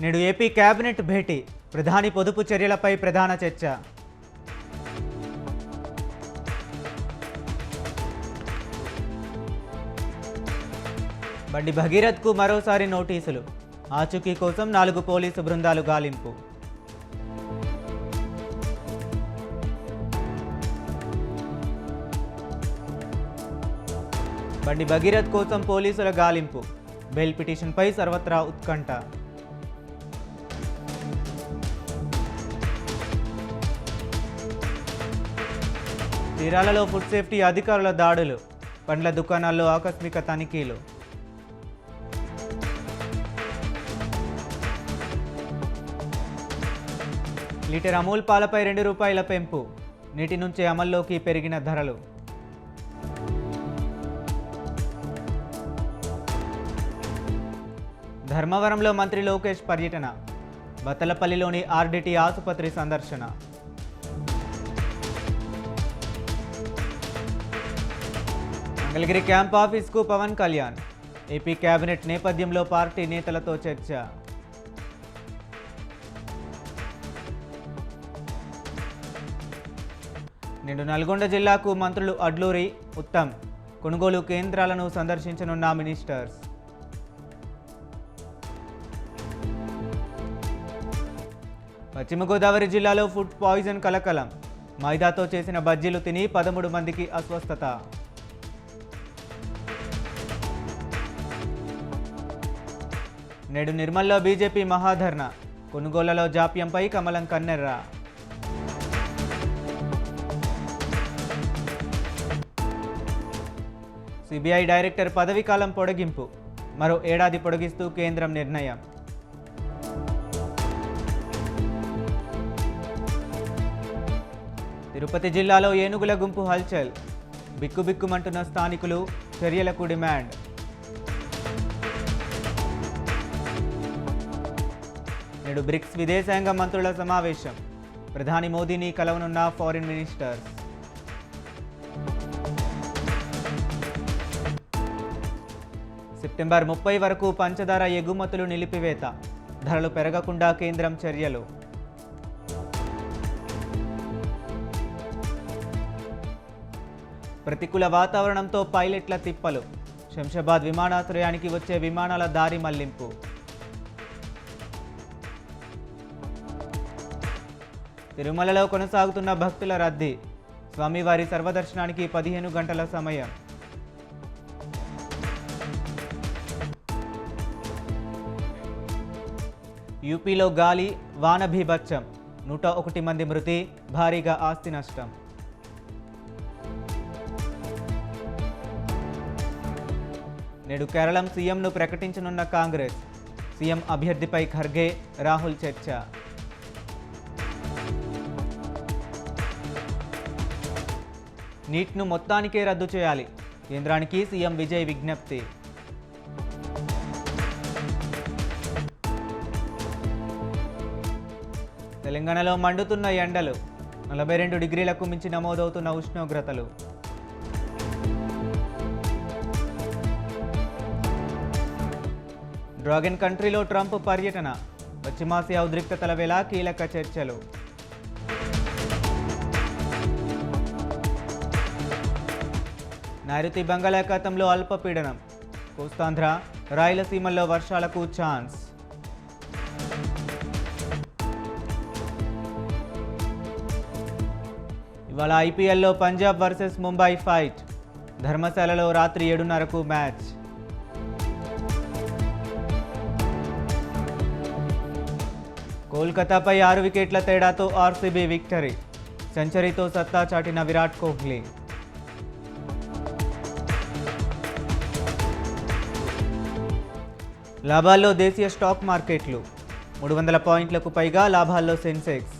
నేడు AP cabinet భేటీ, ప్రధాని పొదుపు చర్యలపై ప్రధాన చర్చ. బండి భగీరథ్కు మరోసారి నోటీసులు, ఆచూకీ కోసం 4 పోలీసు బృందాలు గాలింపు. బండి భగీరథ్ కోసం పోలీసుల గాలింపు, బెయిల్ పిటిషన్పై సర్వత్రా ఉత్కంఠ. చీరాలలో ఫుడ్ సేఫ్టీ అధికారుల దాడులు, పండ్ల దుకాణాల్లో ఆకస్మిక తనిఖీలు. లీటర్ అమూల్ పాలపై ₹2 పెంపు, నేటి నుంచే అమల్లోకి పెరిగిన ధరలు. ధర్మవరంలో మంత్రి లోకేష్ పర్యటన, బత్తలపల్లిలోని ఆర్డిటి ఆసుపత్రి సందర్శన. మంగళగిరి క్యాంప్ ఆఫీస్కు పవన్ కళ్యాణ్, ఏపీ కేబినెట్ నేపథ్యంలో పార్టీ నేతలతో చర్చ. నేడు నల్గొండ జిల్లాకు మంత్రులు అడ్లూరి, ఉత్తమ్ కొనుగోలు కేంద్రాలను సందర్శించనున్న మినిస్టర్స్. పశ్చిమ గోదావరి జిల్లాలో ఫుడ్ పాయిజన్ కలకలం, మైదాతో చేసిన బజ్జీలు తిని 13 మందికి అస్వస్థత. నేడు నిర్మల్లో బీజేపీ మహాధర్నా, కొనుగోళ్లలో జాప్యంపై కమలం కన్నెర్ర. సిబిఐ డైరెక్టర్ పదవీకాలం పొడిగింపు, మరో ఏడాది పొడిగిస్తూ కేంద్రం నిర్ణయం. తిరుపతి జిల్లాలో ఏనుగుల గుంపు హల్చల్, బిక్కుబిక్కుమంటున్న స్థానికులు, చర్యలకు డిమాండ్. నేడు బ్రిక్స్ విదేశాంగ మంత్రుల సమావేశం, ప్రధాని మోదీని కలవనున్న ఫారిన్ మినిస్టర్స్. సెప్టెంబర్ 30 వరకు పంచదార ఎగుమతులు నిలిపివేత, ధరలు పెరగకుండా కేంద్రం చర్యలు. ప్రతికూల వాతావరణంతో పైలట్ల తిప్పలు, శంషాబాద్ విమానాశ్రయానికి వచ్చే విమానాల దారి మళ్లింపు. తిరుమలలో కొనసాగుతున్న భక్తుల రద్దీ, స్వామివారి సర్వదర్శనానికి 15 గంటల సమయం. యూపీలో గాలి, వాన బీభత్సం, 101 మంది మృతి, భారీగా ఆస్తి నష్టం. నేడు కేరళం సీఎంను ప్రకటించనున్న కాంగ్రెస్, సీఎం అభ్యర్థిపై ఖర్గే, రాహుల్ చర్చ. నీట్ను మొత్తానికే రద్దు చేయాలి, కేంద్రానికి సీఎం విజయ్ విజ్ఞప్తి. తెలంగాణలో మండుతున్న ఎండలు, 42 డిగ్రీలకు మించి నమోదవుతున్న ఉష్ణోగ్రతలు. డ్రాగన్ కంట్రీలో ట్రంప్ పర్యటన, పశ్చిమాసియా ఉద్రిక్తతల వేళ కీలక చర్చలు. నైరుతి బంగాళాఖాతంలో అల్పపీడనం, కోస్తాంధ్ర, రాయలసీమల్లో వర్షాలకు ఛాన్స్. ఇవాళ ఐపీఎల్లో పంజాబ్ వర్సెస్ ముంబై ఫైట్, ధర్మశాలలో రాత్రి 7:30కు మ్యాచ్. కోల్కతాపై 6 వికెట్ల తేడాతో ఆర్సీబీ విక్టరీ, సెంచరీతో సత్తా చాటిన విరాట్ కోహ్లీ. లాభాల్లో దేశీయ స్టాక్ మార్కెట్లు, 300 పాయింట్లకు పైగా లాభాల్లో సెన్సెక్స్.